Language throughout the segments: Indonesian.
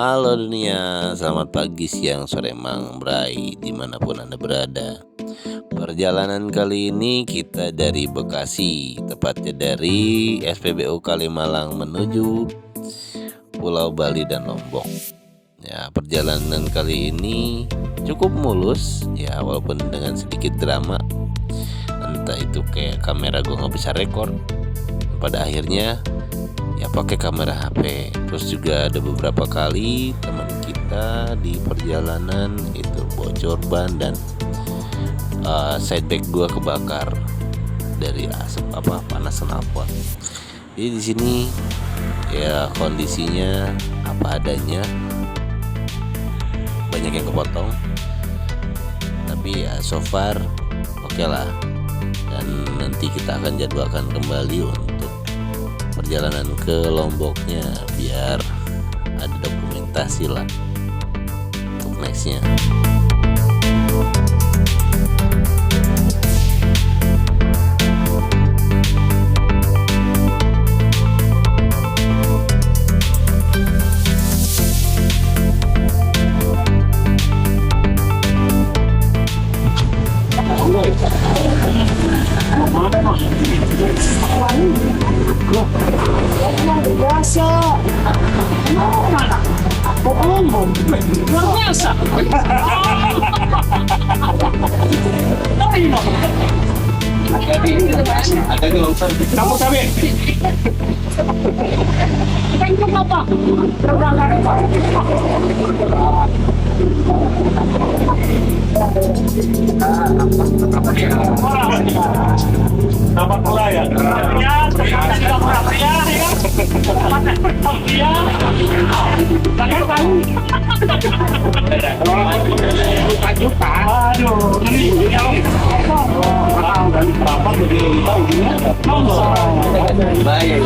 Halo dunia, selamat pagi, siang, sore, mangbrai, dimanapun Anda berada. Perjalanan kali ini kita dari Bekasi, tepatnya dari SPBU Kalimalang menuju Pulau Bali dan Lombok. Ya, perjalanan kali ini cukup mulus, ya walaupun dengan sedikit drama. Entah itu kayak kamera gue nggak bisa rekor. Pada akhirnya ya pakai kamera HP. Terus juga ada beberapa kali teman kita di perjalanan itu bocor ban dan side bag gua kebakar dari asap panas knalpot. Jadi di sini ya kondisinya apa adanya, banyak yang kepotong, tapi ya so far oke lah. Dan nanti kita akan jadwalkan kembali untuk perjalanan ke Lomboknya biar ada dokumentasi lah untuk nextnya. Luar biasa. Ada gelombang. Kamu sabi. Thank you, Papa. Dapat pula ya. Ya, tidak murah ya. Ya. Jangan tahu. Juta. Aduh, ini kalau dari berapa begini tahu ini? Baik.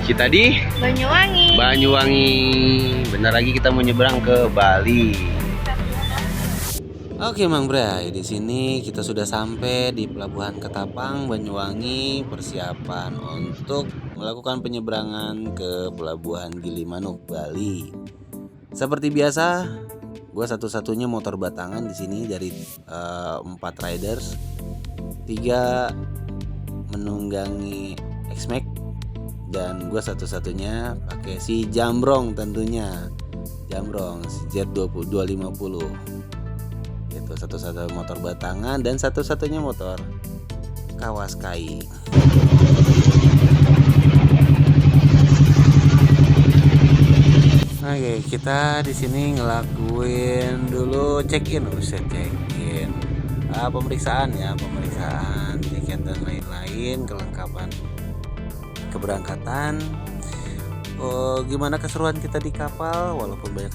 Kita di Banyuwangi. Bentar lagi kita mau nyebrang ke Bali. Oke Mang Bray, di sini kita sudah sampai di Pelabuhan Ketapang, Banyuwangi, persiapan untuk melakukan penyeberangan ke Pelabuhan Gilimanuk, Bali. Seperti biasa, gue satu-satunya motor batangan di sini dari 4 riders, 3 menunggangi X-Max, dan gue satu-satunya pakai si Jambrong, tentunya Jambrong si Z250 itu satu-satunya motor batangan dan satu-satunya motor Kawasaki. Oke, kita di sini ngelakuin dulu check-in, pemeriksaan tiket dan lain-lain, kelengkapan keberangkatan. Gimana keseruan kita di kapal, walaupun banyak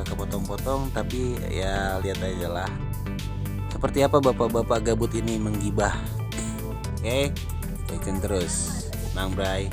kepotong-potong, tapi ya lihat aja lah seperti apa bapak-bapak gabut ini menggibah. Oke, stay tune terus Mang Bray.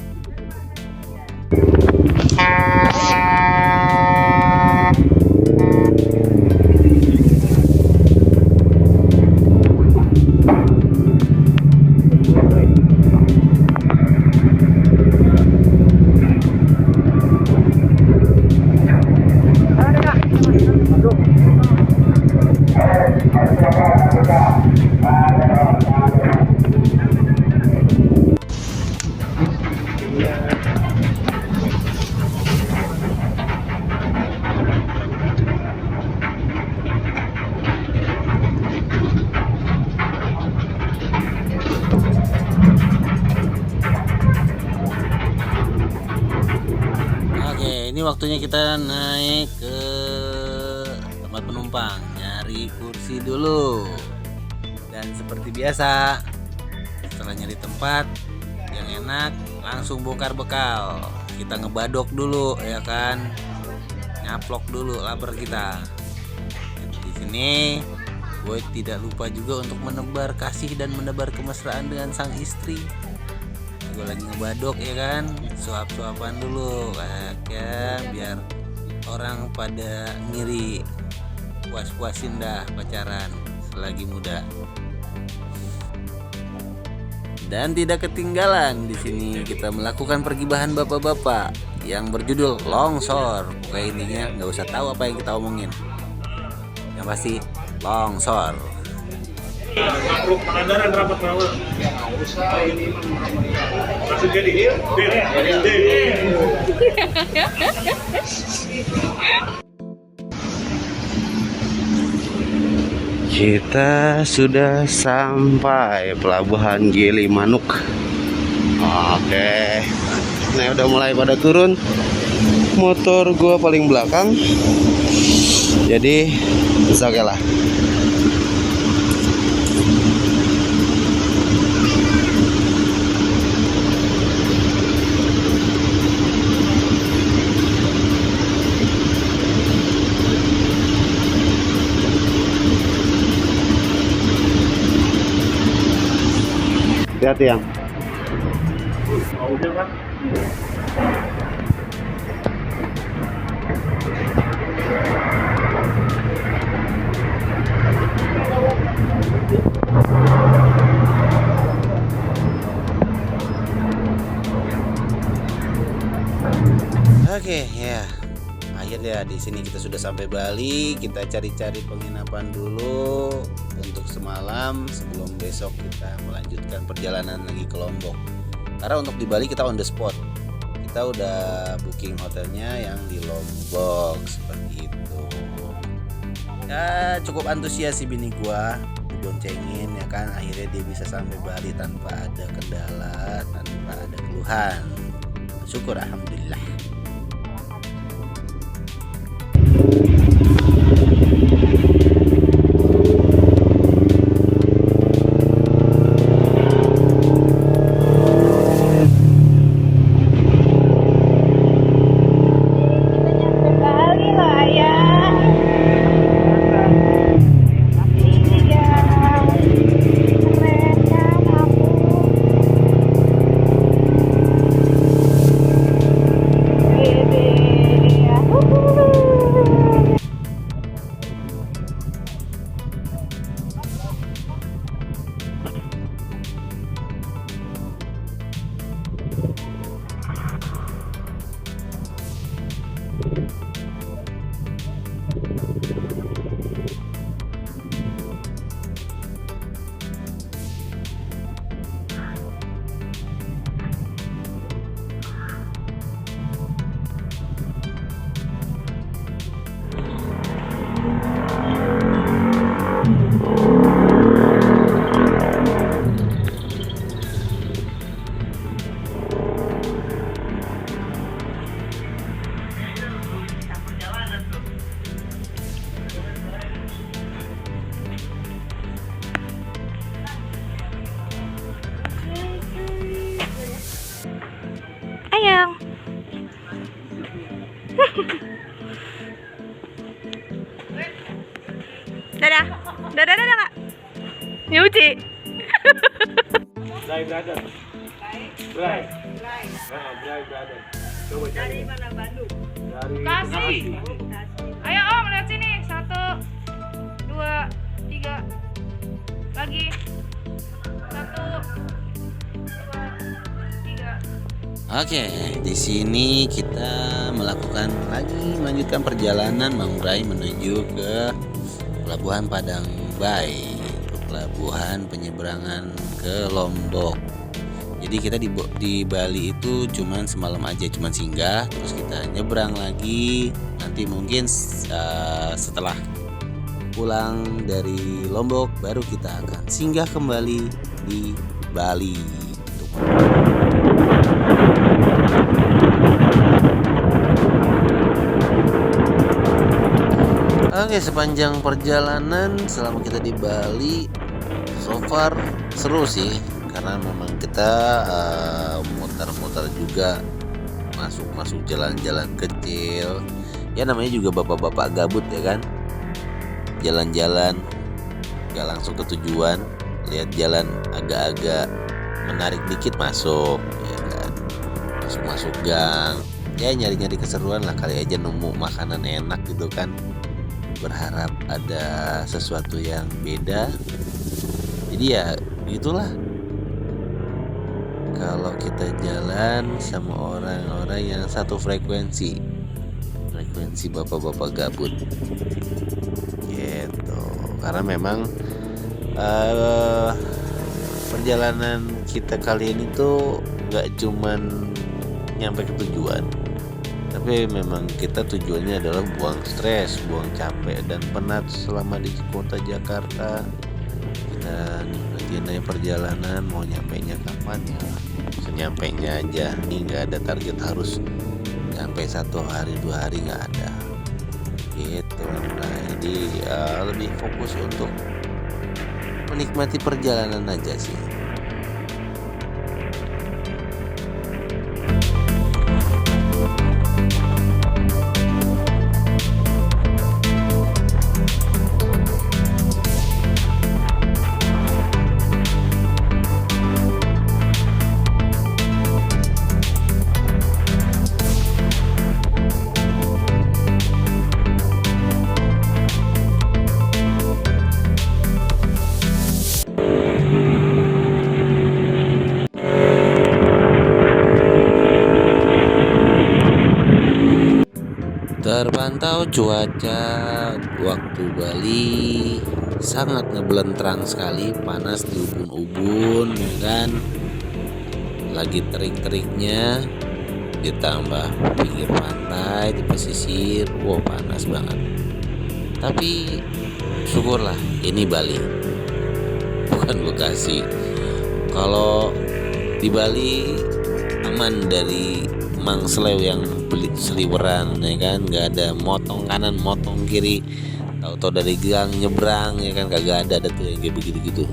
Ini waktunya kita naik ke tempat penumpang, nyari kursi dulu. Dan seperti biasa, Setelah nyari tempat yang enak, langsung bongkar bekal. Kita ngebadok dulu ya kan, nyaplok dulu lapar kita. Di sini gue tidak lupa juga untuk menebar kasih dan menebar kemesraan dengan sang istri. Gue lagi ngebadok ya kan, suap-suapan dulu kan, biar orang pada ngiri, puas-puasin dah pacaran selagi muda. Dan tidak ketinggalan di sini kita melakukan pergibahan bapak-bapak yang berjudul longsor. Pokoknya intinya nggak usah tahu apa yang kita omongin, yang pasti longsor. Makhluk Pangandaran rapat bawah. Langsung jadi Kita sudah sampai pelabuhan Gili Manuk. Oke, nah udah mulai pada turun. Motor gua paling belakang, jadi bisa oke lah. Hati-hati yang. Oke ya, akhirnya di sini kita sudah sampai Bali. Kita cari-cari penginapan dulu untuk semalam sebelum besok kita melanjutkan perjalanan lagi ke Lombok. Karena untuk di Bali kita on the spot, kita udah booking hotelnya yang di Lombok seperti itu. Ya cukup antusias sih bini gua, diboncengin ya kan, akhirnya dia bisa sampai Bali tanpa ada kendala, tanpa ada keluhan. Syukur alhamdulillah. Ayang. Dadah. Dadah Kak. Nyuci. Bray Brother. Bray. Bray Brother. Coba cari. Dari mana Bandung? Dari Kasih. Ayo Om, lihat sini. 1 2 3. Lagi. 1 2 3. Oke, di sini kita melanjutkan perjalanan Manggarai menuju ke Pelabuhan Padang Bay, pelabuhan penyeberangan ke Lombok. Jadi kita di Bali itu cuman semalam aja, cuman singgah, terus kita nyebrang lagi. Nanti mungkin setelah pulang dari Lombok baru kita akan singgah kembali di Bali. Oke, sepanjang perjalanan selama kita di Bali so far seru sih, karena memang kita muter-muter juga, masuk jalan-jalan kecil. Ya namanya juga bapak-bapak gabut ya kan, jalan-jalan gak langsung ke tujuan, lihat jalan agak-agak menarik dikit masuk ya kan, masuk gang ya, nyari-nyari keseruan lah, kali aja nemu makanan enak gitu kan, berharap ada sesuatu yang beda. Jadi ya gitulah, kalau kita jalan sama orang-orang yang satu frekuensi bapak-bapak gabut gitu. Karena memang perjalanan kita kali ini tuh gak cuman nyampe ke tujuan, tapi memang kita tujuannya adalah buang stres, buang capek dan penat selama di kota Jakarta. Kita nikmatin aja perjalanan, mau nyampainya kapan ya senyampainya aja. Ini nggak ada target harus sampai 1 hari 2 hari, nggak ada gitu. Nah jadi lebih fokus untuk menikmati perjalanan aja sih. Terpantau cuaca waktu Bali sangat ngebelentrang sekali, panas di ubun-ubun ya kan, lagi terik-teriknya, ditambah pinggir pantai di pesisir, wow panas banget. Tapi syukurlah ini Bali, bukan Bekasi. Kalau di Bali aman dari mangslew yang seliweran ya kan, nggak ada motong kanan motong kiri, tahu-tahu dari gang nyebrang ya kan, kagak ada tuh yang kayak begitu-gitu.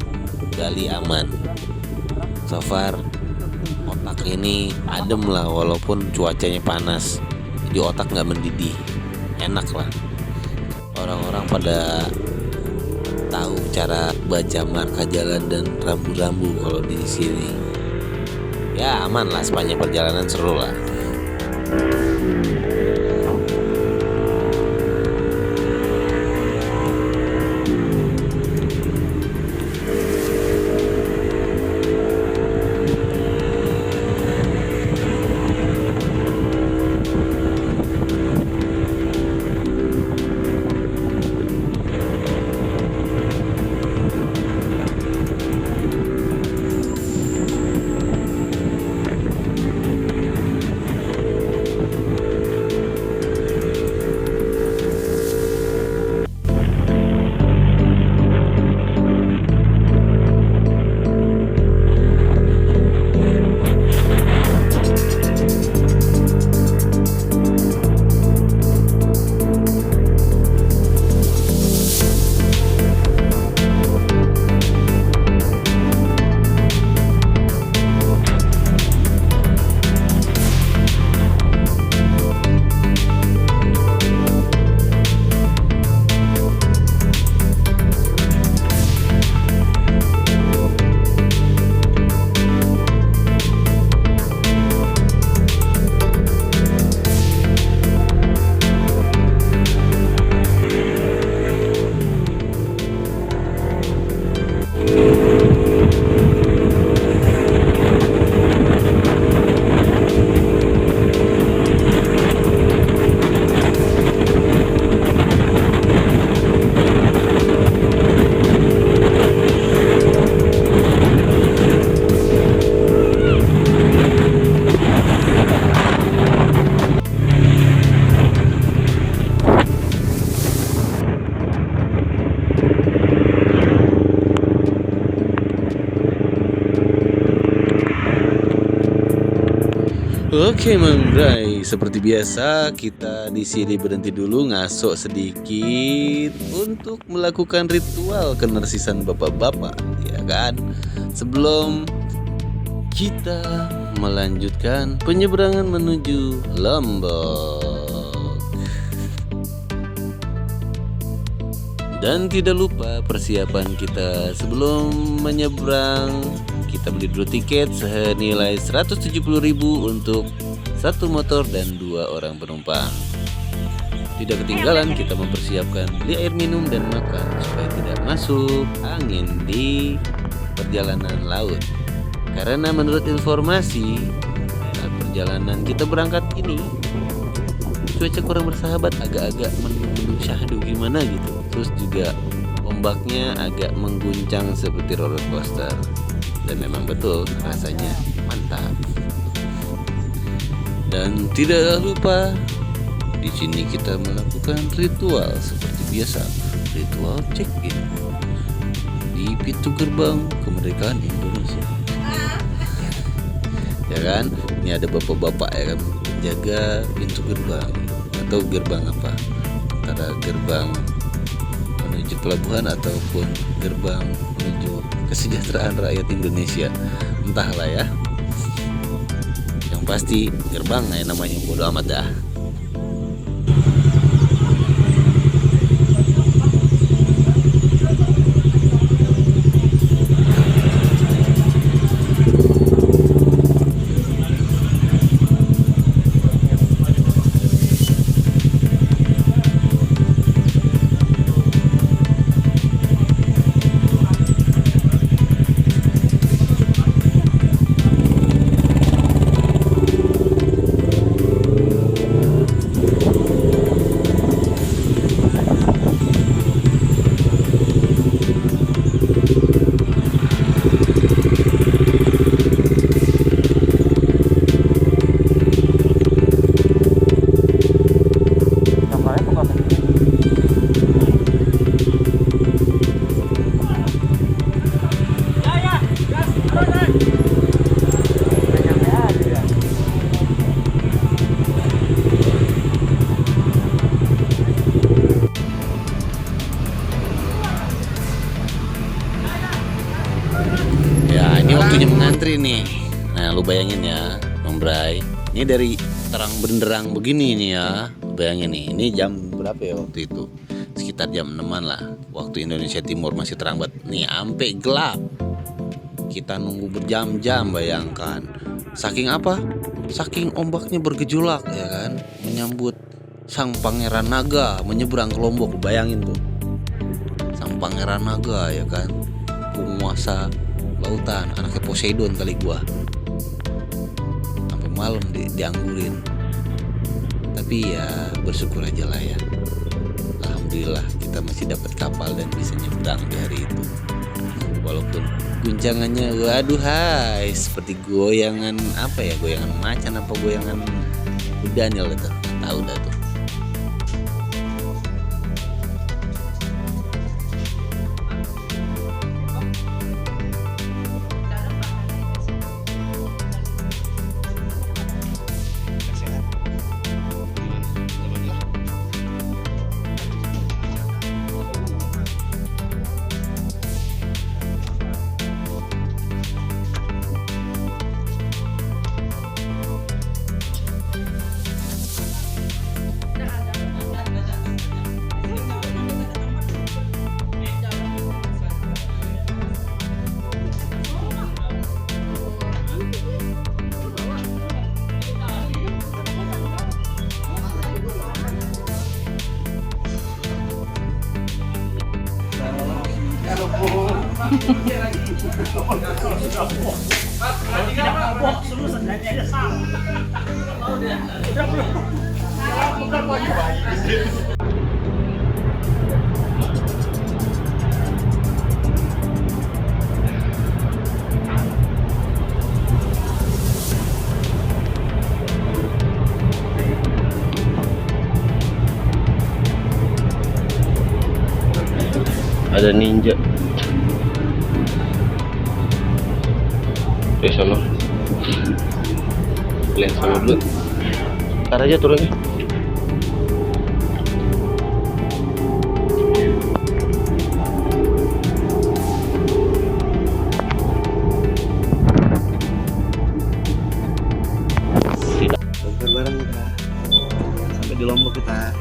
Bali aman so far, otak ini adem lah walaupun cuacanya panas, jadi otak nggak mendidih, enak lah. Orang-orang pada tahu cara baca marka jalan dan rambu-rambu kalau di sini. Ya aman lah, sepanjang perjalanan seru lah. Oke Mang Bray, seperti biasa kita di sini berhenti dulu ngasok sedikit untuk melakukan ritual kenarsisan bapak-bapak, ya kan? Sebelum kita melanjutkan penyeberangan menuju Lombok. Dan tidak lupa persiapan kita sebelum menyeberang, kita beli dulu tiket senilai 170.000 untuk satu motor dan 2 orang penumpang. Tidak ketinggalan kita mempersiapkan beli air minum dan makan supaya tidak masuk angin di perjalanan laut. Karena menurut informasi saat perjalanan kita berangkat ini cuaca kurang bersahabat, agak-agak mendung syahdu gimana gitu. Terus juga ombaknya agak mengguncang seperti roller coaster. Dan memang betul rasanya mantap. Dan tidak lupa di sini kita melakukan ritual seperti biasa, ritual check-in di pintu gerbang kemerdekaan Indonesia. Ya kan, ini ada bapak-bapak ya kan jaga pintu gerbang atau gerbang apa? Antara gerbang menuju pelabuhan ataupun gerbang menuju kesejahteraan rakyat Indonesia. Entahlah ya. Yang pasti gerbang ya namanya, bodo amat dah. Ini waktunya mengantri nih. Nah, lu bayangin ya, Membray. Ini dari terang benderang begini nih ya. Lu bayangin nih, ini jam berapa ya waktu itu? Sekitar jam 6-an lah. Waktu Indonesia Timur masih terang banget. Nih, sampai gelap. Kita nunggu berjam-jam, bayangkan. Saking apa? Saking ombaknya bergejolak ya kan, menyambut sang pangeran naga menyeberang ke Lombok. Bayangin tuh. Sang pangeran naga ya kan, penguasa lautan, anaknya Poseidon kali gua. Sampai malam dianggurin. Tapi ya bersyukur aja lah ya. Alhamdulillah kita masih dapat kapal dan bisa nyebrang di hari itu. Walaupun guncangannya waduh hai, seperti goyangan apa ya, goyangan macan apa goyangan Daniel itu. Tahu dah tuh. Ada ninja. Sono. Lihat sono dulu. Ntar aja turunnya. di Lombok kita.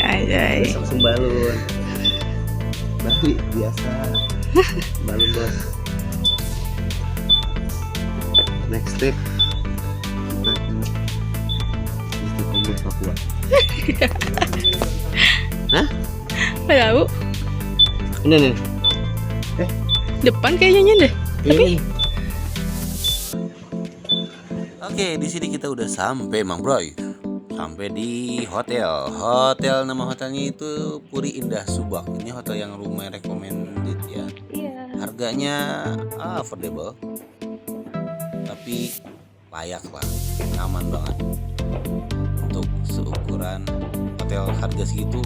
Anjay. Besok sembalun. Bali biasa. Balun bos. Next trip kita ke Istiqomah Papua. Hah? Nggak tahu. Ini nih. Depan kayaknya deh. Ini. Oke, di sini kita udah sampai Mang Bro. Sampai di hotel. Hotel, nama hotelnya itu Puri Indah Subak. Ini hotel yang rumah recommended ya. Iya. Harganya affordable, tapi layak lah, aman banget. Untuk seukuran hotel harga segitu,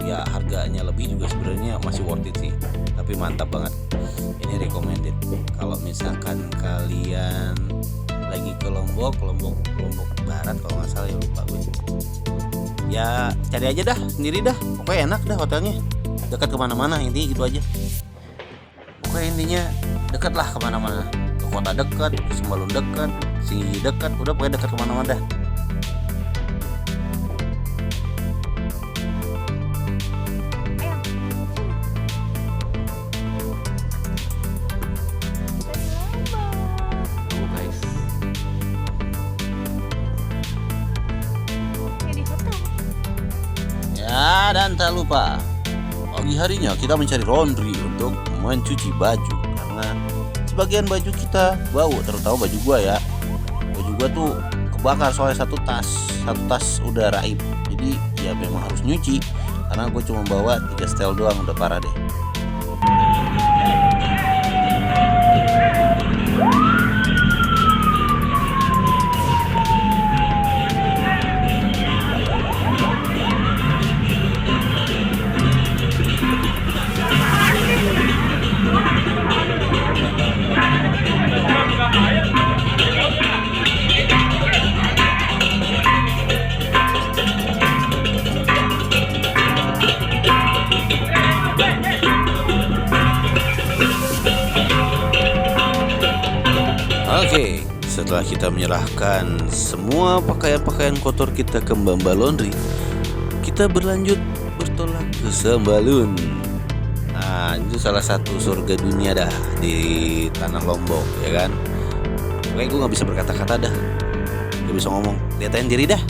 ya harganya lebih juga sebenarnya masih worth it sih. Tapi mantap banget. Ini recommended. Kalau misalkan kalian lagi ke Lombok Barat kalau nggak salah, ya lupa gue. Ya cari aja dah sendiri dah. Pokoknya enak dah hotelnya. Dekat kemana-mana, intinya gitu aja. Pokoknya intinya dekat lah kemana-mana. Ke kota dekat, ke Sembalun dekat, Singgi dekat, udah pokoknya dekat kemana-mana dah. Oh guys. Ya, dan tak lupa pagi harinya kita mencari laundry untuk mencuci baju, karena sebagian baju kita bau, terutama baju gua ya. Baju gua tuh kebakar soalnya satu tas udah raib. Jadi ya memang harus nyuci, karena gue cuma bawa 3 setel doang, udah parah deh. Oke, setelah kita menyerahkan semua pakaian-pakaian kotor kita ke Mbamba Laundry, kita berlanjut bertolak ke Sembalun. Nah, itu salah satu surga dunia dah di tanah Lombok, ya kan? Pokoknya gue gak bisa berkata-kata dah, gak bisa ngomong, liatin diri dah.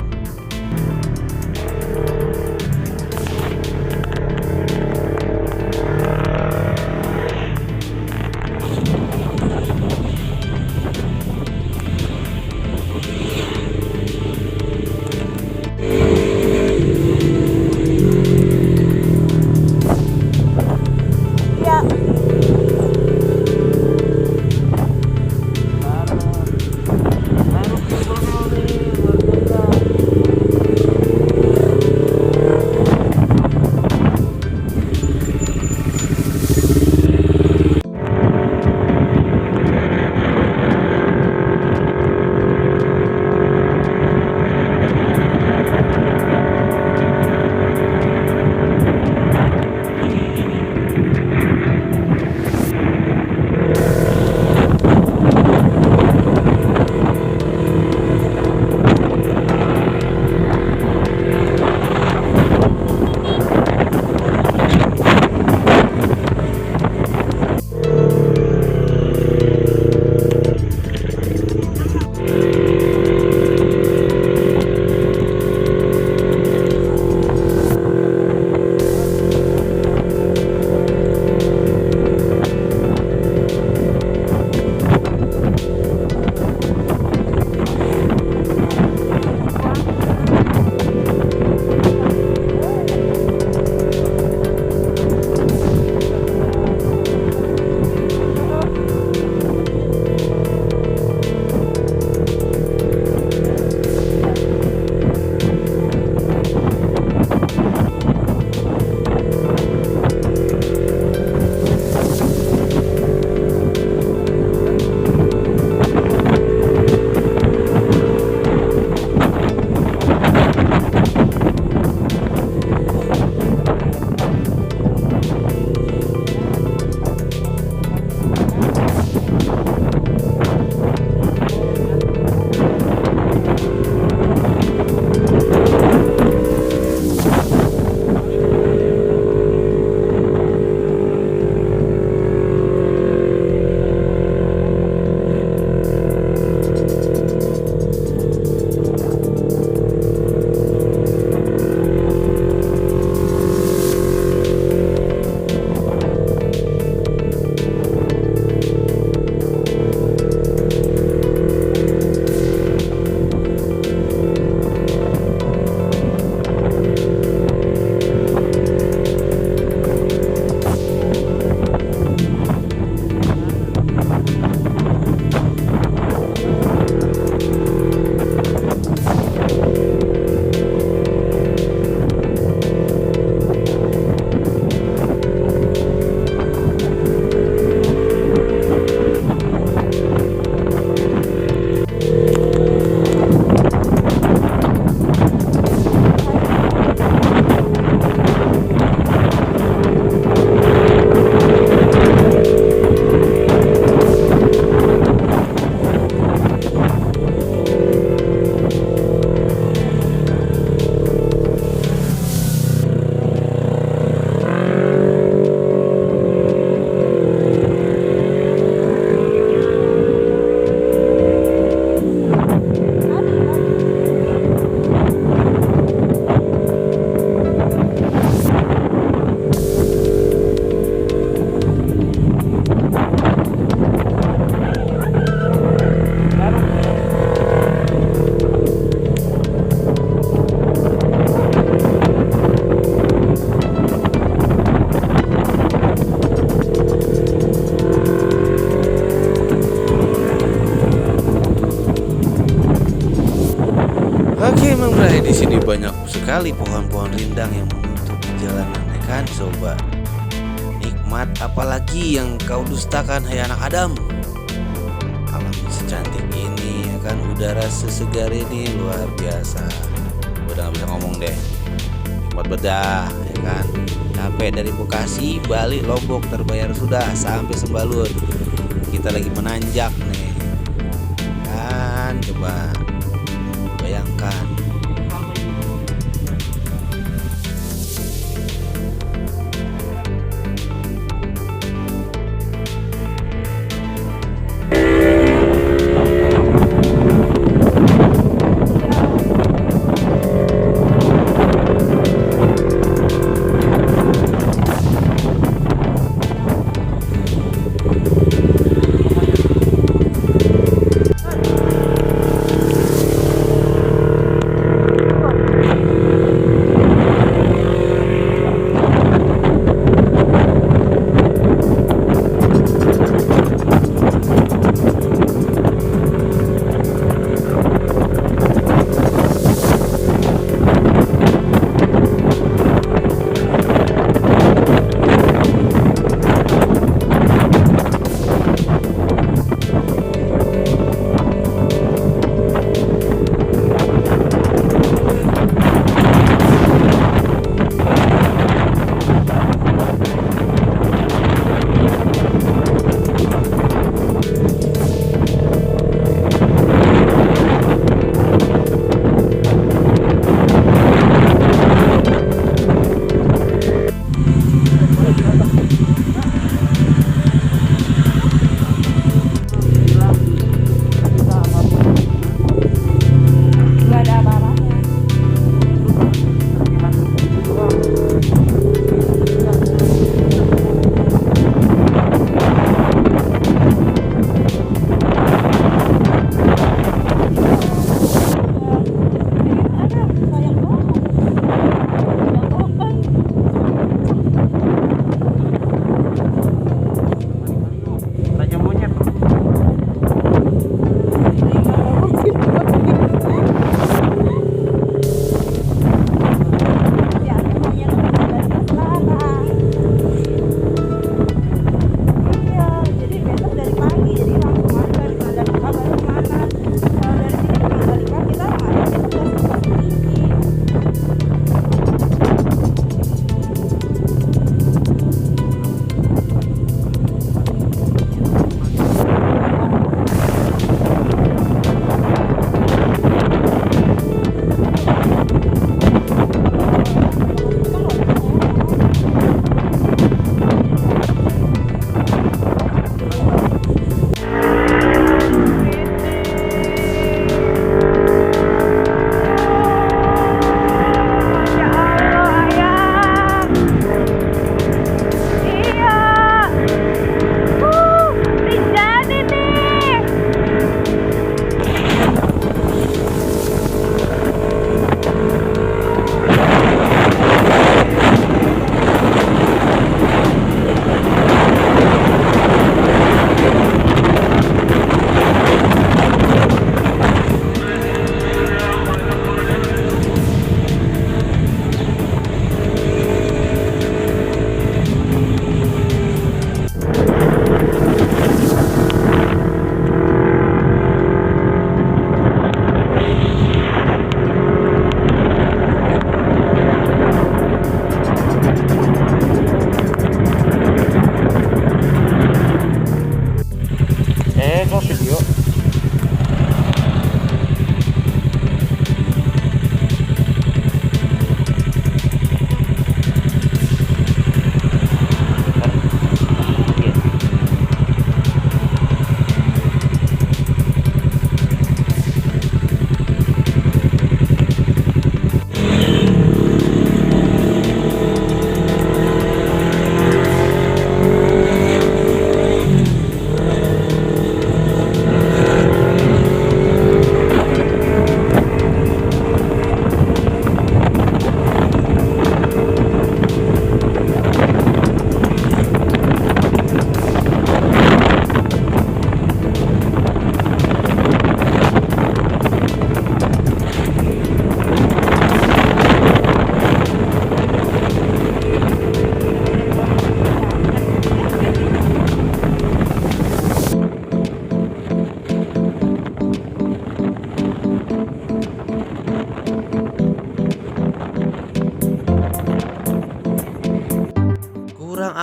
banyak sekali pohon-pohon rindang yang menutupi jalanan, ya kan sobat? Nikmat apalagi yang kau dustakan, hai anak Adam? Alam secantik ini, ya kan, udara sesegar ini luar biasa. Udah gak bisa ngomong deh. Nikmat bedah, ya kan? Capek dari Bekasi, balik Lombok terbayar sudah sampai Sembalun. Kita lagi menanjak nih, kan? Coba bayangkan.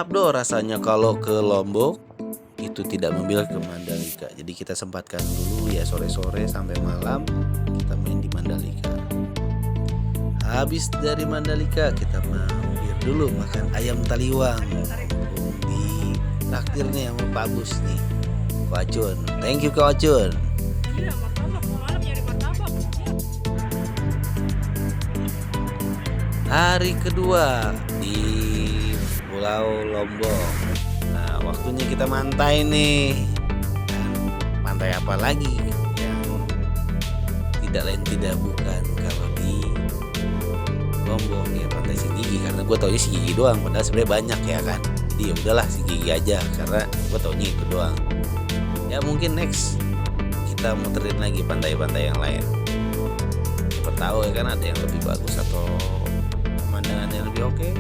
Abdul rasanya kalau ke Lombok itu tidak memilih ke Mandalika. Jadi kita sempatkan dulu ya sore-sore sampai malam kita main di Mandalika. Habis dari Mandalika kita mampir dulu makan ayam taliwang di traktirnya sama Pak Bus nih, Ko Acun. Thank you Ko Acun. Iya, martabak. Malam nyari martabak. Hari kedua di Pulau Lombok. Nah, waktunya kita mantai nih. Dan pantai apa lagi yang tidak lain tidak bukan kalau di Lombok ya pantai Sigigi, karena gue taunya Sigigi doang padahal sebenarnya banyak ya kan. Jadi ya udahlah Sigigi aja karena gue taunya itu doang. Ya mungkin next kita muterin lagi pantai-pantai yang lain. Siapa tahu ya kan ada yang lebih bagus atau pemandangannya lebih oke.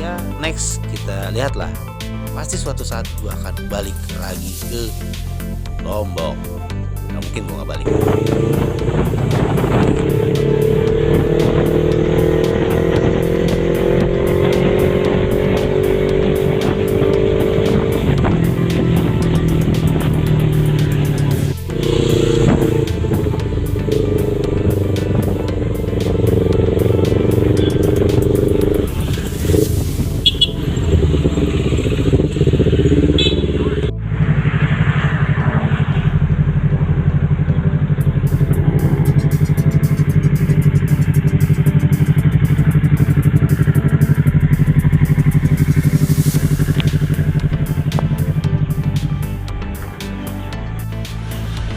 Ya next kita lihatlah. Pasti suatu saat gue akan balik lagi ke Lombok. Gak mungkin gue gak balik.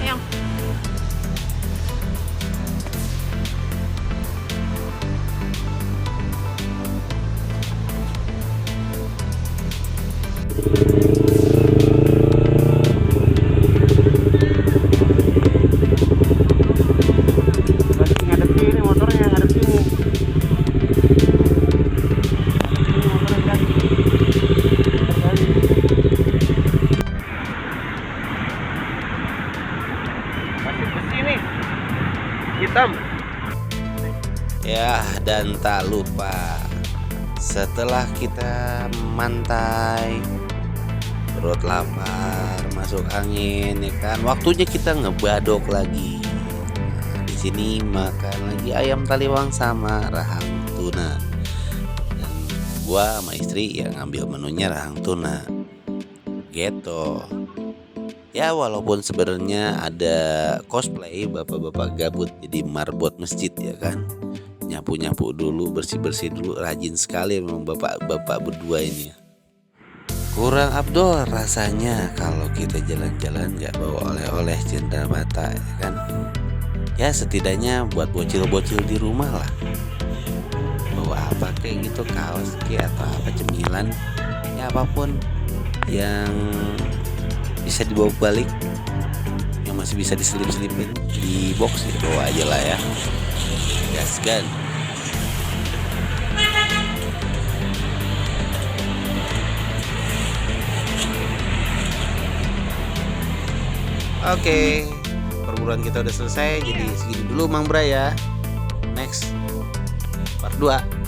Yang Ngadep sini motornya, ngadep sini. Masih besi nih. Hitam. Ya dan tak lupa setelah kita mantai perut lapar masuk angin ya kan, waktunya kita ngebadok lagi. Nah, di sini makan lagi ayam taliwang sama rahang tuna. Dan gua sama istri yang ngambil menunya rahang tuna. Gitu. Ya walaupun sebenarnya ada cosplay bapak-bapak gabut jadi marbot masjid ya kan. Nyapu-nyapu dulu, bersih-bersih dulu, rajin sekali memang bapak-bapak berdua ini. Kurang Abdul rasanya kalau kita jalan-jalan gak bawa oleh-oleh cendera mata ya kan. Ya setidaknya buat bocil-bocil di rumah lah. Bawa apa kayak gitu, kaos kayak atau apa cemilan, ya apapun yang bisa dibawa balik, yang masih bisa diselip-selipin di box ya bawa aja lah ya. Gaskan. Oke, perburuan kita udah selesai, jadi segini dulu Mang Bray ya. Next part 2.